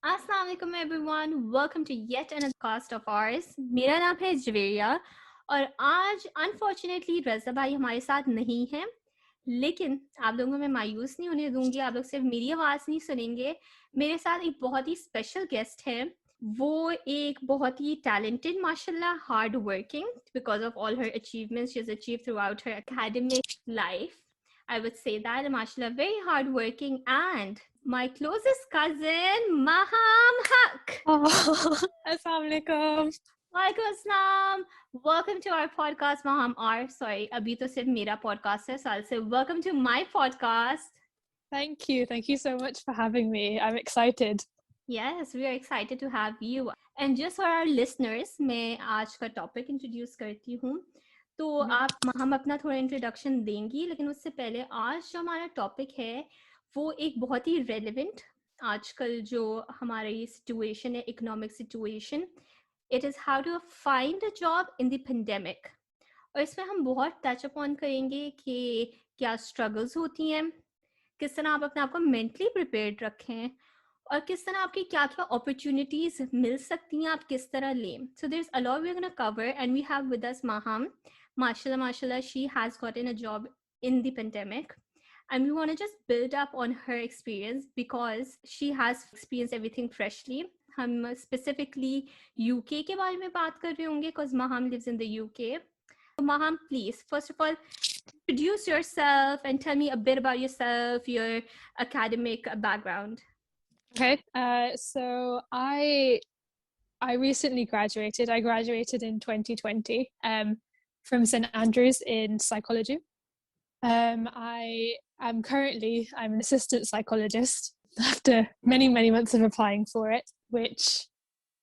Assalamu alaikum everyone. Welcome to yet another cast of ours. मेरा नाम है जवेरिया और आज अनफॉर्चुनेटली रज़ा भाई हमारे साथ नहीं है, लेकिन आप लोगों को मैं मायूस नहीं होने दूंगी। आप लोग सिर्फ मेरी आवाज़ नहीं सुनेंगे, मेरे साथ एक बहुत ही स्पेशल गेस्ट है। वो एक बहुत ही टैलेंटेड, माशाल्लाह, hard working because of all her achievements she has achieved through out her academic life. I would say that, mashallah, very hardworking and my closest cousin, Maham Haq. Oh, Assalamu alaikum. Walaikum assalam. Welcome to our podcast, Maham. Or sorry, abhi to sirf mera podcast hai, so I'll say welcome to my podcast. Thank you. Thank you so much for having me. I'm excited. Yes, we are excited to have you. And just for our listeners, मैं आज का topic introduce करती हूँ. तो आप हम अपना थोड़ा इंट्रोडक्शन देंगी, लेकिन उससे पहले आज जो हमारा टॉपिक है वो एक बहुत ही रेलेवेंट, आजकल जो हमारी सिचुएशन है, economic situation, it is how to find a job in the pandemic. और इसमें हम बहुत टच अपॉन करेंगे कि क्या स्ट्रगल्स होती हैं, किस तरह आप अपने आप को मेंटली प्रिपेयर्ड रखें, और किस तरह आपकी क्या क्या अपॉर्चुनिटीज मिल सकती हैं, आप किस तरह लें. So there is a lot we are gonna cover and we have with us Maham. Mashallah, she has gotten a job in the pandemic and we want to just build up on her experience because she has experienced everything freshly. हम specifically UK के बारे में बात कर रहे होंगे because Maham lives in the UK. So Maham, please, first of all, introduce yourself and tell me a bit about yourself, your academic background. Okay. So I recently graduated. I graduated in 2020 from St Andrews in psychology. I'm an assistant psychologist after many months of applying for it, which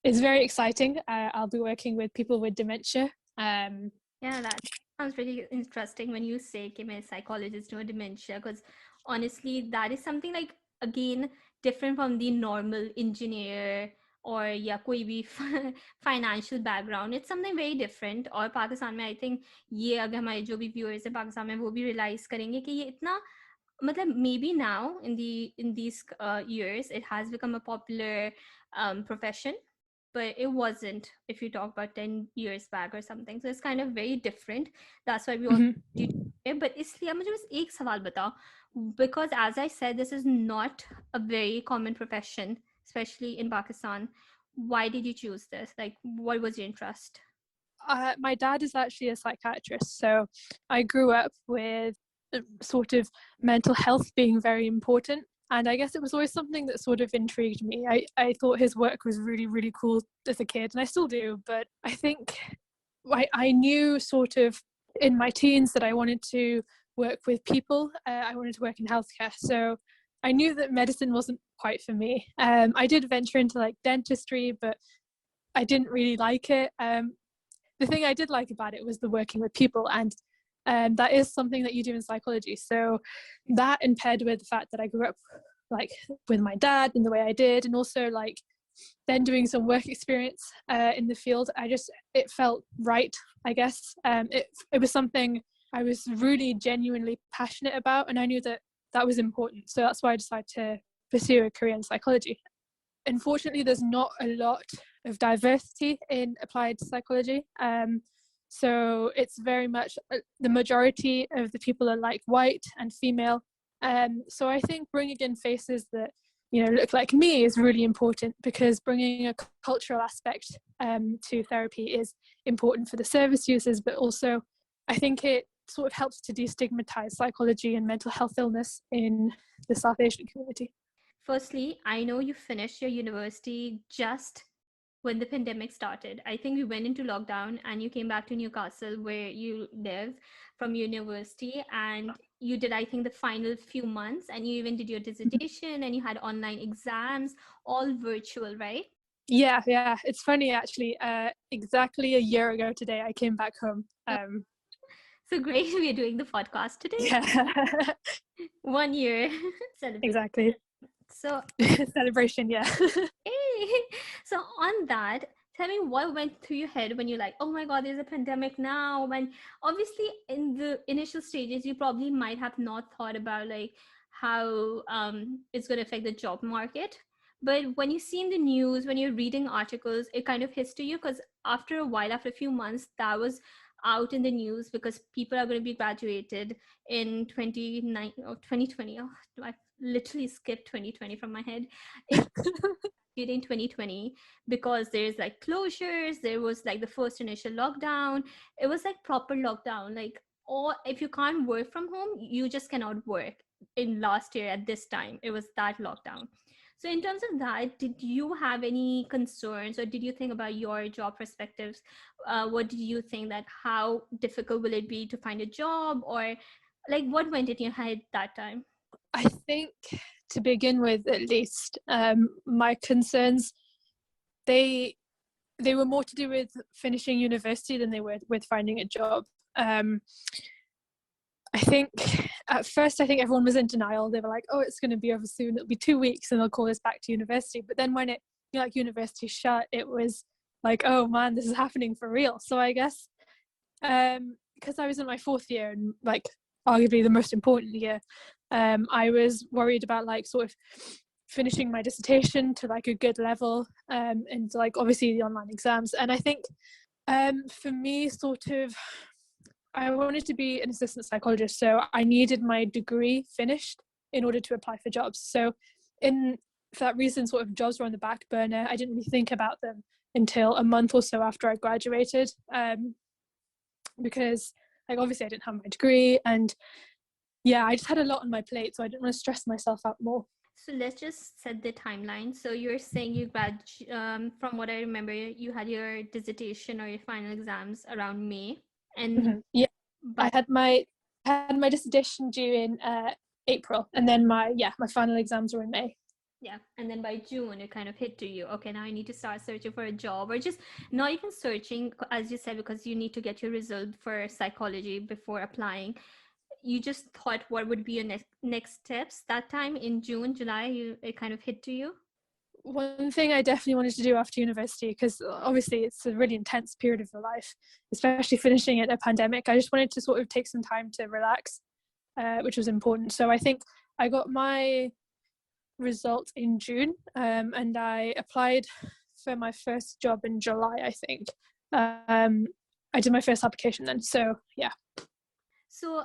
is very exciting. I'll be working with people with dementia. Yeah, that sounds really interesting when you say कि मैं psychologist हूँ, dementia, because honestly that is something like, again, different from the normal engineer or या कोई भी financial background. It's something very different. और पाकिस्तान में I think ये अगर हमारे जो भी viewers हैं पाकिस्तान में वो भी realize करेंगे कि ये इतना, मतलब maybe now in these years it has become a popular profession, but it wasn't if you talk about 10 years back or something. So it's kind of very different. That's why we all do it. But इसलिए मुझे बस एक सवाल बताओ, because as I said, this is not a very common profession, especially in Pakistan. Why did you choose this? Like, what was your interest? My dad is actually a psychiatrist, so I grew up with sort of mental health being very important. And I guess it was always something that sort of intrigued me. I thought his work was really cool as a kid, and I still do. But I think I knew sort of in my teens that I wanted to work with people. I wanted to work in healthcare. So I knew that medicine wasn't quite for me. I did venture into like dentistry, but I didn't really like it. The thing I did like about it was the working with people, and that is something that you do in psychology. So that, and paired with the fact that I grew up like with my dad in the way I did, and also like then doing some work experience in the field, it felt right, I guess. It was something I was really genuinely passionate about, and I knew that that was important. So that's why I decided to pursue a career in psychology. Unfortunately, there's not a lot of diversity in applied psychology. So it's very much the majority of the people are like white and female. So I think bringing in faces that look like me is really important, because bringing a cultural aspect to therapy is important for the service users, but also I think it sort of helps to destigmatize psychology and mental health illness in the South Asian community. Firstly, I know you finished your university just when the pandemic started. I think we went into lockdown and you came back to Newcastle where you live from university, and you did, I think, the final few months, and you even did your dissertation and you had online exams, all virtual, right? Yeah. It's funny actually. Exactly a year ago today, I came back home. So great, we are doing the podcast today. Yeah. 1 year celebration. Exactly. So celebration, yeah. hey. So on that, tell me what went through your head when you're like, oh my god, there's a pandemic now. When obviously in the initial stages you probably might have not thought about like how it's going to affect the job market, But when you see in the news, when you're reading articles, it kind of hits to you, because after a while, after a few months, that was out in the news, because people are going to be graduated in 29 or 2020. Oh, I literally skipped 2020 from my head. It in 2020, because there's like closures, there was like the first initial lockdown. It was like proper lockdown, like, or if you can't work from home, you just cannot work. In last year at this time, it was that lockdown. So in terms of that, did you have any concerns, or did you think about your job perspectives? What did you think, that how difficult will it be to find a job, or like what went in your head that time? I think, to begin with, at least, my concerns, they were more to do with finishing university than they were with finding a job. I think at first, I think everyone was in denial. They were like, "Oh, it's going to be over soon. It'll be 2 weeks, and they'll call us back to university." But then when university shut, it was like, "Oh man, this is happening for real." So I guess, because I was in my fourth year, and like arguably the most important year, I was worried about like sort of finishing my dissertation to like a good level, and like obviously the online exams. And I think, for me, sort of, I wanted to be an assistant psychologist, so I needed my degree finished in order to apply for jobs. So for that reason, sort of jobs were on the back burner. I didn't really think about them until a month or so after I graduated, because like obviously I didn't have my degree, and yeah, I just had a lot on my plate, so I didn't want to stress myself out more. So let's just set the timeline. So you're saying from what I remember, you had your dissertation or your final exams around May, and Yeah, I but had my dissertation due in April, and then my final exams were in May. yeah, and then by June it kind of hit to you. Okay, now I need to start searching for a job, or just not even searching, as you said, because you need to get your result for psychology before applying. You just thought what would be your next steps that time in June, July. It kind of hit to you. One thing I definitely wanted to do after university, because obviously it's a really intense period of your life, especially finishing it a pandemic, I just wanted to sort of take some time to relax, which was important. So I think I got my result in June, and I applied for my first job in July, I think. I did my first application then. So yeah. So,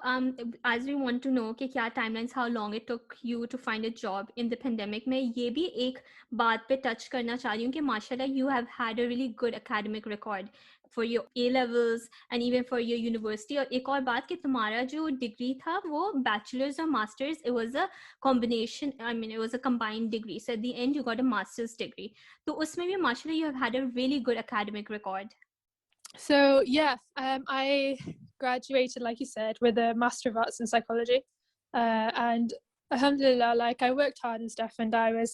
as we want to know कि क्या timelines, how long it took you to find a job in the pandemic, मैं ये भी एक बात पे touch करना चाह रही हूँ कि माशाल्लाह you have had a really good academic record for your A levels and even for your university. और एक और बात कि तुम्हारा जो degree था वो bachelor's और masters, it was a combination. I mean, it was a combined degree. So at the end you got a master's degree. तो उसमें भी माशाल्लाह you have had a really good academic record. So yeah, I graduated, like you said, with a Master of Arts in Psychology, and alhamdulillah, like I worked hard and stuff, and I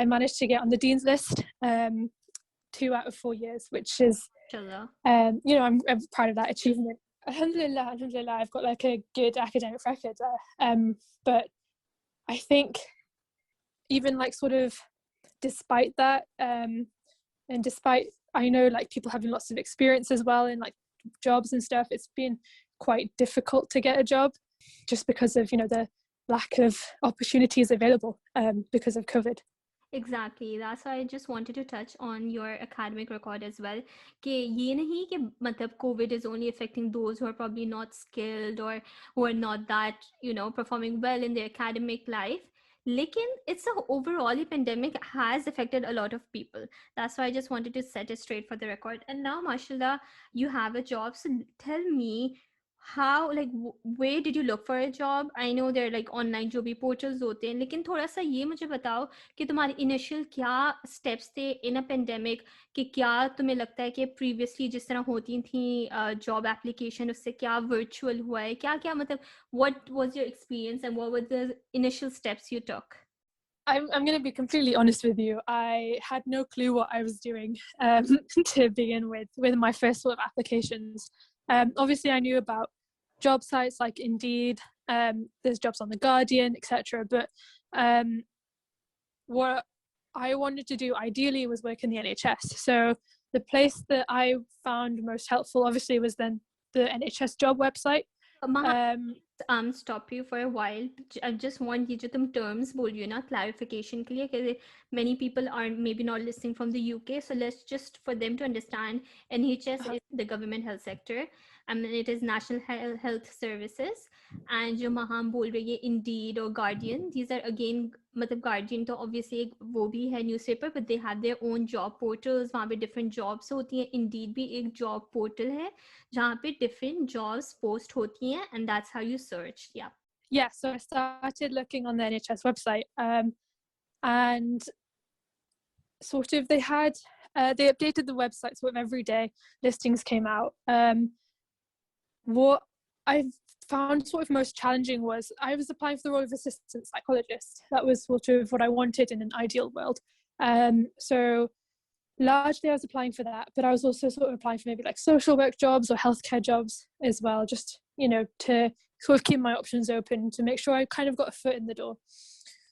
managed to get on the Dean's list 2 out of 4 years, which is, I'm proud of that achievement. Alhamdulillah, I've got like a good academic record there. But I think even like sort of despite that, and despite, I know like people having lots of experience as well in like jobs and stuff, it's been quite difficult to get a job just because of, the lack of opportunities available because of COVID. Exactly. That's why I just wanted to touch on your academic record as well. कि ये नहीं कि मतलब COVID is only affecting those who are probably not skilled or who are not that, performing well in their academic life. Lekin it's a overall the pandemic has affected a lot of people. That's why I just wanted to set it straight for the record. And now, mashallah, you have a job. So tell me, how, like, where did you look for a job? I know there are like online जो भी portals होते हैं, लेकिन थोड़ा सा ये मुझे बताओ कि तुम्हारे इनिशियल क्या स्टेप्स थे इन अ पेंडेमिक, कि क्या तुम्हें लगता है कि प्रीवियसली जिस तरह होती थी जॉब एप्लीकेशन उससे क्या वर्चुअल हुआ है, क्या क्या मतलब what was your experience and what were the initial steps you took? I'm going to be completely honest with you. I had no clue what I was doing to begin with my first sort of applications. Obviously, I knew about job sites like Indeed. There's jobs on The Guardian, etc. But what I wanted to do ideally was work in the NHS. So the place that I found most helpful, obviously, was then the NHS job website. Stop you for a while. I just want ये जो तुम terms बोल रही हो ना clarification के लिए कि many people are maybe not listening from the UK, so let's just for them to understand, NHS Uh-huh. is the government health sector, and it is National Health Services, and जो महाम बोल रही है Indeed or Guardian, these are again मतलब Guardian तो obviously एक वो भी है newspaper, but they have their own job portals, वहाँ पे different jobs होती हैं. Indeed भी एक job portal है जहाँ पे different jobs post होती हैं, and that's how you search. Yeah, so I started looking on the NHS website, and sort of they updated the website sort of every day. Listings came out. What I found sort of most challenging was I was applying for the role of assistant psychologist. That was sort of what I wanted in an ideal world. So largely I was applying for that, but I was also sort of applying for maybe like social work jobs or healthcare jobs as well, just, to sort of keep my options open to make sure I kind of got a foot in the door.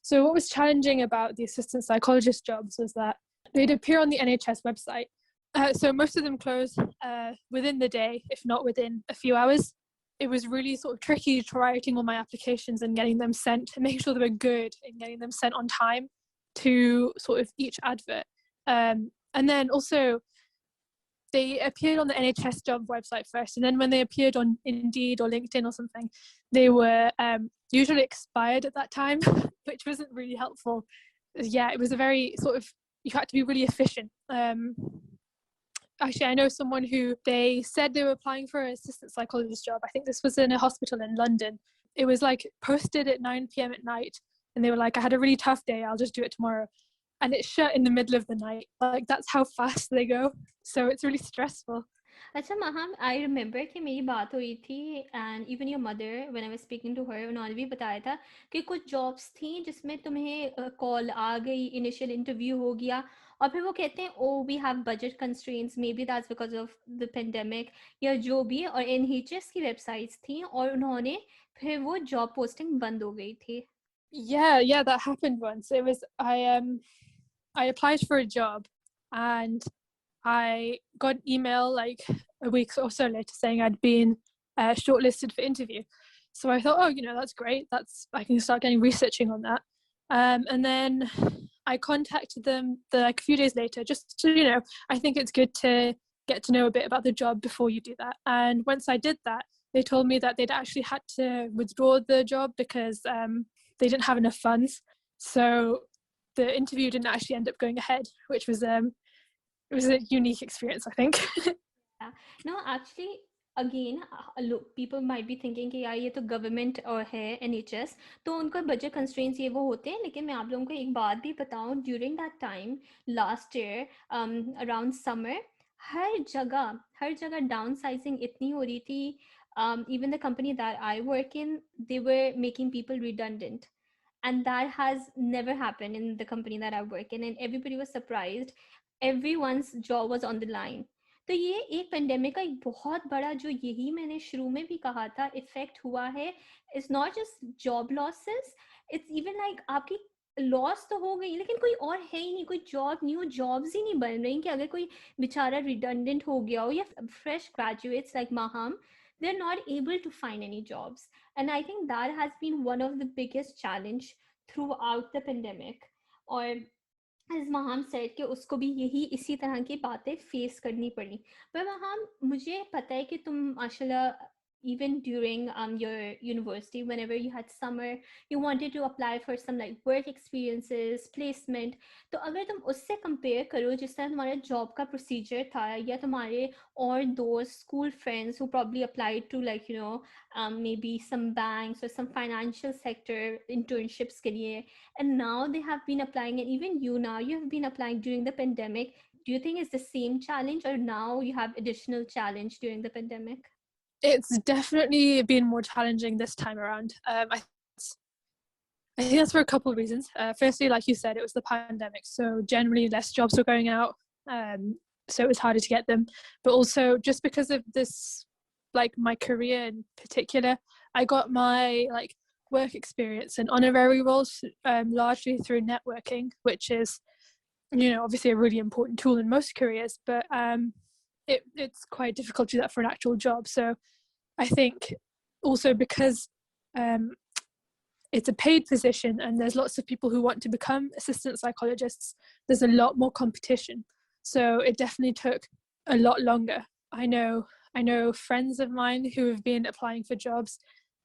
So what was challenging about the assistant psychologist jobs was that they'd appear on the NHS website. So most of them close within the day, if not within a few hours. It was really sort of tricky writing all my applications and getting them sent and making sure they were good and getting them sent on time to sort of each advert. And then also they appeared on the NHS job website first, and then when they appeared on Indeed or LinkedIn or something, they were usually expired at that time, which wasn't really helpful. Yeah, it was a very sort of, you had to be really efficient. Actually, I know someone who they said they were applying for an assistant psychologist job. I think this was in a hospital in London. It was like posted at 9 p.m. at night, and they were like, I had a really tough day, I'll just do it tomorrow. And it's shut in the middle of the night. Like, that's how fast they go. So it's really stressful. अच्छा महाम, I remember कि मेरी बात हुई थी and even your mother when I was speaking to her, उन्होंने भी बताया था कि कुछ जॉब्स थी जिसमें तुम्हें कॉल आ गई, इनिशियल इंटरव्यू हो गया, और फिर वो कहते हैं oh we have budget constraints, maybe that's because of the pandemic या जो भी, और एनएचएस की वेबसाइट्स थी और उन्होंने फिर वो जॉब पोस्टिंग बंद हो गई थी. Yeah, that happened once. It was I applied for a job and I got an email like a week or so later saying I'd been shortlisted for interview. So I thought, oh, that's great. I can start getting researching on that. And then I contacted them like a few days later, just to, I think it's good to get to know a bit about the job before you do that. And once I did that, they told me that they'd actually had to withdraw the job because they didn't have enough funds. So the interview didn't actually end up going ahead, which was it was a unique experience, I think. Yeah. No, actually, again, look, people might be thinking कि यार ये तो government और है NHS, तो उनका budget constraints ये वो होते हैं, लेकिन मैं आप लोगों को एक बात भी बताऊं, during that time last year around summer, हर जगह डाउन साइजिंग इतनी हो रही थी. Even the company that I work in, they were making people redundant, and that has never happened in the company that I work in, and everybody was surprised. Everyone's job was on the line. तो ये एक pandemic का एक बहुत बड़ा, जो यही मैंने शुरू में भी कहा था, इफेक्ट हुआ है. It's not just job losses, it's even like आपकी लॉस तो हो गई, लेकिन कोई और है ही नहीं, कोई जॉब, न्यू जॉब्स ही नहीं बन रही. कि अगर कोई बेचारा रिडंडेंट हो गया हो या fresh graduates like Maham, they're not able to find any jobs. And I think that has been one of the biggest challenge throughout the pandemic. और as Maham said कि उसको भी यही इसी तरह की बातें फेस करनी पड़ी. पर महाम, मुझे पता है कि तुम माशाल्लाह even during your university, whenever you had summer, you wanted to apply for some like work experiences, placement. तो अगर तुम उससे compare करो जिस तरह तुम्हारा job का procedure था, या तुम्हारे और दोस्त, school friends who probably applied to like maybe some banks or some financial sector internships के लिए, and now they have been applying, and even you now, you have been applying during the pandemic. Do you think it's the same challenge, or now you have additional challenge during the pandemic? It's definitely been more challenging this time around. I think that's for a couple of reasons. Firstly, like you said, it was the pandemic, so generally less jobs were going out, so it was harder to get them. But also just because of this, like my career in particular, I got my like work experience and honorary roles largely through networking, which is, obviously a really important tool in most careers, but it's quite difficult to do that for an actual job. So I think also because it's a paid position and there's lots of people who want to become assistant psychologists, there's a lot more competition. So it definitely took a lot longer. I know friends of mine who have been applying for jobs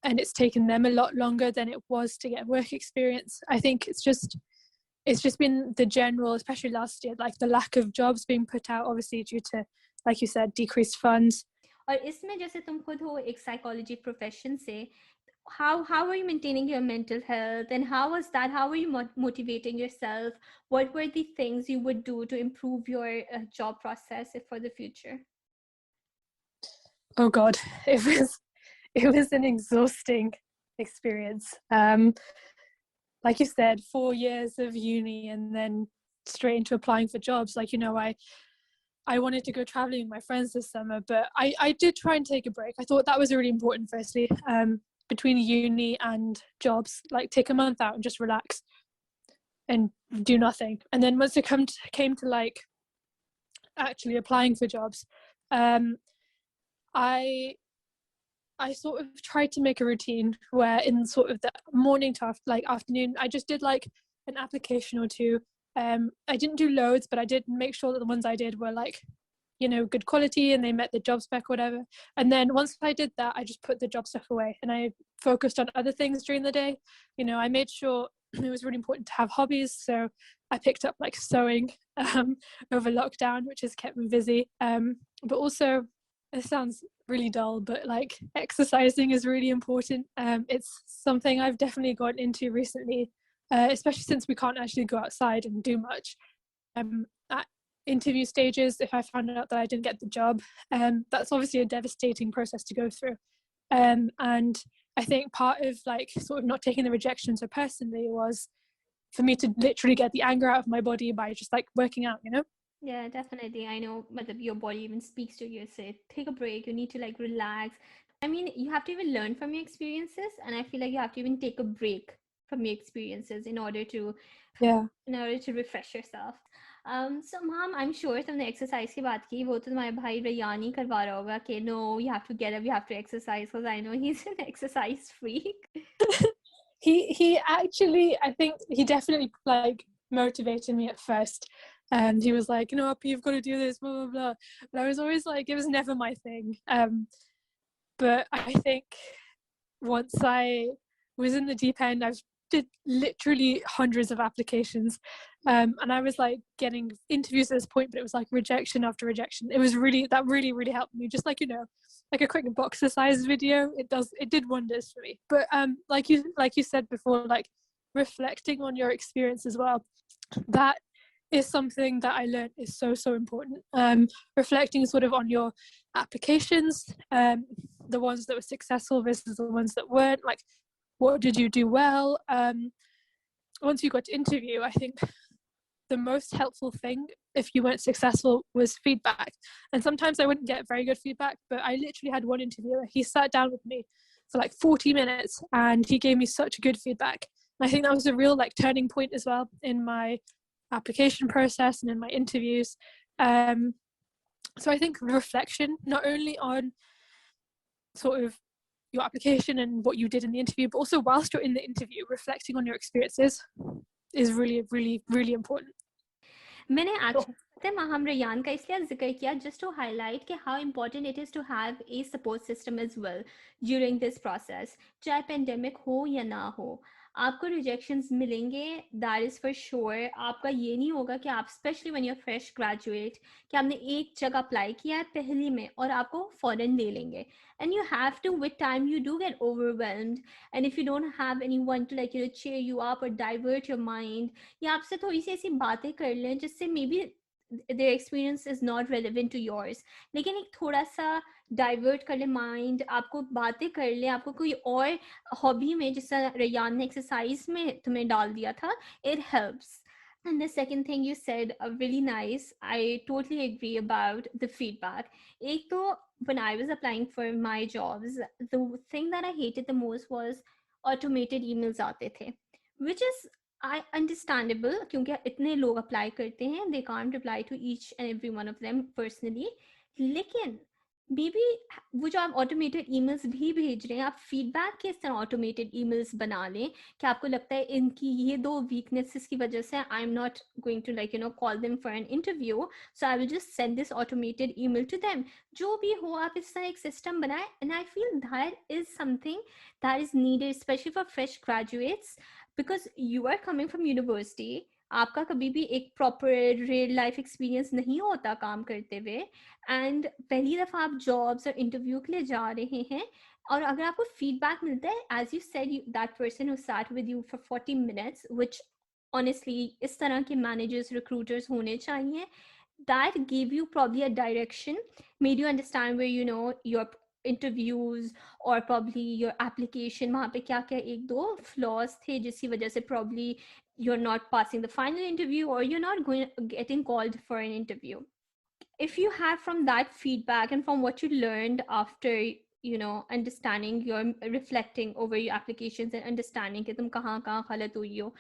and it's taken them a lot longer than it was to get work experience. I think it's just been the general, especially last year, like the lack of jobs being put out, obviously due to, like you said, decreased funds. और इसमें जैसे तुम खुद हो एक psychology profession से, how are you maintaining your mental health, and how was that, how were you motivating yourself, what were the things you would do to improve your job process for the future? Oh God, it was an exhausting experience. Like you said, 4 years of uni and then straight into applying for jobs. Like, you know, I wanted to go traveling with my friends this summer, but I did try and take a break. I thought that was really important, firstly, between uni and jobs, like take a month out and just relax and do nothing. And then once it came to like actually applying for jobs, I sort of tried to make a routine where in sort of the morning to afternoon, I just did like an application or two. I didn't do loads, but I did make sure that the ones I did were like, you know, good quality and they met the job spec or whatever. And then once I did that, I just put the job stuff away and I focused on other things during the day. You know, I made sure it was really important to have hobbies. So I picked up like sewing over lockdown, which has kept me busy. But also, it sounds really dull, but like exercising is really important. It's something I've definitely gotten into recently, especially since we can't actually go outside and do much. At interview stages, if I found out that I didn't get the job, that's obviously a devastating process to go through. And I think part of like sort of not taking the rejection so personally was for me to literally get the anger out of my body by just like working out, you know? Yeah, definitely. I know, but your body even speaks to you. Say, take a break. You need to like relax. I mean, you have to even learn from your experiences, and I feel like you have to even take a break from your experiences in order to refresh yourself. So mom, I'm sure तुमने exercise की बात की, वो तो तुम्हारे भाई रैयान ही करवा रहा होगा कि no, you have to get up, you have to exercise, because I know he's an exercise freak. he actually, I think he definitely like motivated me at first. And he was like, you know, you've got to do this, blah, blah, blah. But I was always like, it was never my thing. But I think once I was in the deep end, I did literally hundreds of applications. And I was like getting interviews at this point, but it was like rejection after rejection. It was that really helped me. Just like, you know, like a quick box exercise video, it did wonders for me. But like you said before, like reflecting on your experience as well, that is something that I learned is so important. Reflecting sort of on your applications, the ones that were successful versus the ones that weren't, like what did you do well. Once you got to interview, I think the most helpful thing if you weren't successful was feedback. And sometimes I wouldn't get very good feedback, but I literally had one interviewer, he sat down with me for like 40 minutes and he gave me such good feedback. And I think that was a real like turning point as well in my application process and in my interviews. So I think reflection, not only on sort of your application and what you did in the interview, but also whilst you're in the interview, reflecting on your experiences is really important. मैंने actually Maham Rayan का इसलिए जिक्र किया just to highlight कि how important it is to have a support system as well during this process. चाहे pandemic हो या ना हो, आपको rejections मिलेंगे, that is for sure. आपका ये नहीं होगा कि आप especially when you're fresh graduate कि आपने एक जगह apply किया है पहली में और आपको फौरन ले लेंगे. And you have to, with time you do get overwhelmed, and if you don't have anyone to like, you know, cheer you up or divert your mind, या आपसे थोड़ी सी ऐसी बातें कर लें जिससे maybe their experience is not relevant to yours, लेकिन एक थोड़ा सा डाइवर्ट कर ले माइंड, आपको बातें कर ले, आपको कोई और हॉबी में, जिससे रैयान ने एक्सरसाइज में तुम्हें डाल दिया था, it helps. And the second thing you said, really nice, I totally agree about the feedback. एक तो when I was applying for my jobs, the thing that I hated the most was automated emails आते थे, which is understandable क्योंकि इतने लोग apply करते हैं, they can't reply to each and every one of them personally. लेकिन may be वो जो आप ऑटोमेटेड ईमेल्स भी भेज रहे हैं, आप फीडबैक के इस तरह ऑटोमेटेड ईमेल्स बना लें कि आपको लगता है इनकी ये 2 वीकनेसेस की वजह से I am not going to like call them for an interview, so I will just send this automated email to them. जो भी हो, आप इस तरह एक सिस्टम बनाए, and I feel that is something that is needed especially for fresh graduates, because you are coming from university, आपका कभी भी एक प्रॉपर रियल लाइफ एक्सपीरियंस नहीं होता काम करते हुए, एंड पहली दफ़ा आप जॉब्स और इंटरव्यू के लिए जा रहे हैं, और अगर आपको फीडबैक मिलता है, as you said, that person who sat with you for 40 minutes, which honestly इस तरह के मैनेजर्स रिक्रूटर्स होने चाहिए, that gave you probably a direction, made you understand where your interviews or probably your application वहाँ पे क्या क्या एक दो flaws थे जिसकी वजह से probably you're not passing the final interview or you're not getting called for an interview. If you have from that feedback and from what you learned after understanding, your reflecting over your applications and understanding कि तुम कहाँ कहाँ गलत हुई हो,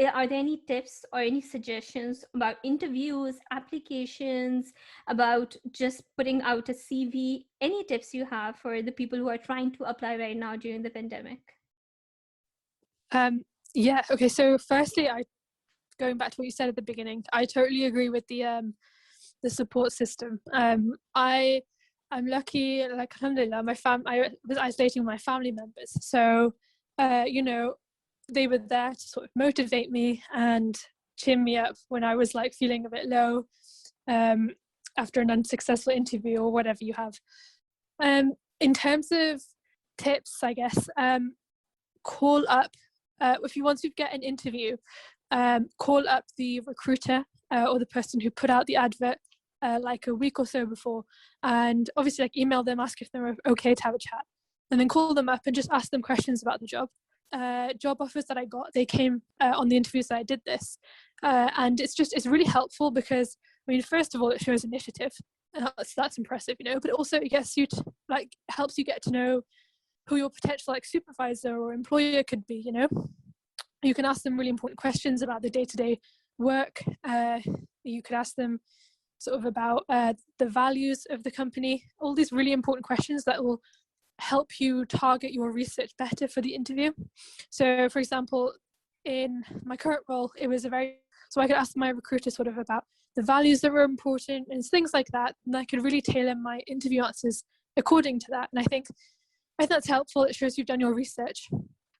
are there any tips or any suggestions about interviews, applications, about just putting out a CV? Any tips you have for the people who are trying to apply right now during the pandemic? Yeah, okay, so firstly, going back to what you said at the beginning, I totally agree with the support system. I'm lucky, like alhamdulillah, I was isolating my family members, so they were there to sort of motivate me and cheer me up when I was like feeling a bit low after an unsuccessful interview or whatever you have. In terms of tips, I guess, call up if you want to get an interview. Call up the recruiter or the person who put out the advert like a week or so before, and obviously like email them, ask if they're okay to have a chat, and then call them up and just ask them questions about the job. Job offers that I got, they came on the interviews that I did this, and it's really helpful because, I mean, first of all, it shows initiative, and that's impressive, but it also gets you to, like, helps you get to know who your potential like supervisor or employer could be. You can ask them really important questions about the day-to-day work. You could ask them sort of about the values of the company, all these really important questions that will help you target your research better for the interview. So for example, in my current role, so I could ask my recruiter sort of about the values that were important and things like that, and I could really tailor my interview answers according to that. And I think that's helpful. It shows you've done your research.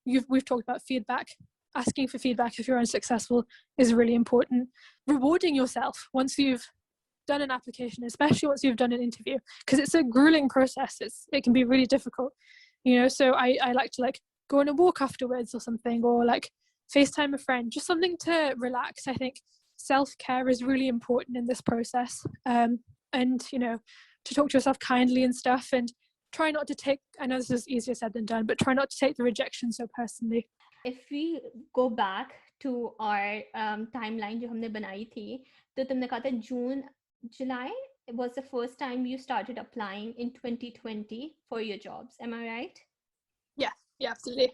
We've talked about feedback. Asking for feedback if you're unsuccessful is really important. Rewarding yourself once you've done an application, especially once you've done an interview, because it's a grueling process. It can be really difficult, so I like to like go on a walk afterwards or something, or like FaceTime a friend, just something to relax. I think self-care is really important in this process, and to talk to yourself kindly and stuff, and try not to take, I know this is easier said than done, but try not to take the rejection so personally. If we go back to our timeline जो हमने बनाई थी, तो तुमने कहा था July was the first time you started applying in 2020 for your jobs. Am I right? Yeah, absolutely.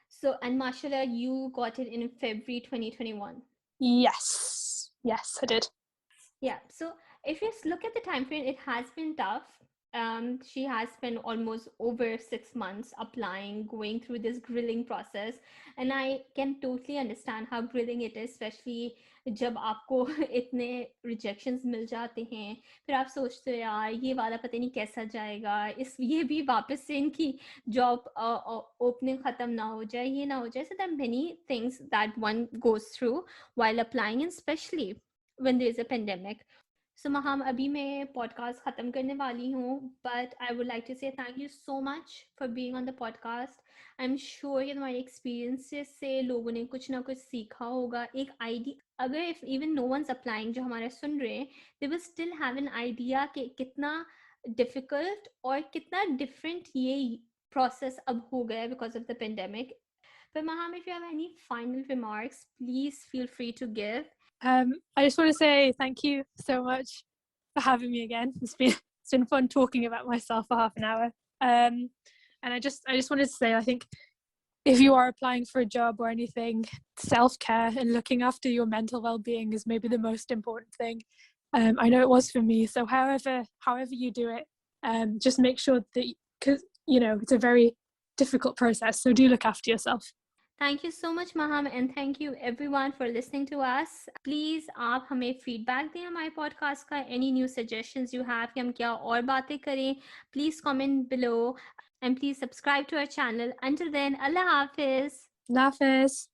So, and mashallah, you got it in February 2021. Yes, I did. Yeah. So if you look at the time frame, it has been tough. She has spent almost over 6 months applying, going through this grilling process, and I can totally understand how grilling it is, especially जब आपको इतने rejections मिल जाते हैं, फिर आप सोचते हो यार ये वाला पता नहीं कैसा जाएगा, ये भी वापस से इनकी job opening ख़त्म ना हो जाए, ये ना हो जाए. So there are many things that one goes through while applying, and especially when there is a pandemic. So Maham, अभी मैं podcast ख़त्म करने वाली हूँ, but I would like to say thank you so much for being on the podcast. I'm sure कि तुम्हारे experiences से लोगों ने कुछ ना कुछ सीखा होगा, एक idea, अगर if even no one's applying जो हमारा सुन रहे हैं, they will still have an idea कि कितना difficult और कितना different ये process अब हो गया because of the pandemic. But Maham, if you have any final remarks, please feel free to give. I just want to say thank you so much for having me again. It's been fun talking about myself for half an hour. And I just wanted to say, I think if you are applying for a job or anything, self-care and looking after your mental well-being is maybe the most important thing. I know it was for me. So however you do it, just make sure that, because it's a very difficult process, so do look after yourself. Thank you so much, Maham, and thank you everyone for listening to us. Please आप हमें feedback दें हमारे podcast का, any new suggestions you have कि हम क्या और बातें करें, please comment below and please subscribe to our channel. Until then, Allah Hafiz. Allah Hafiz.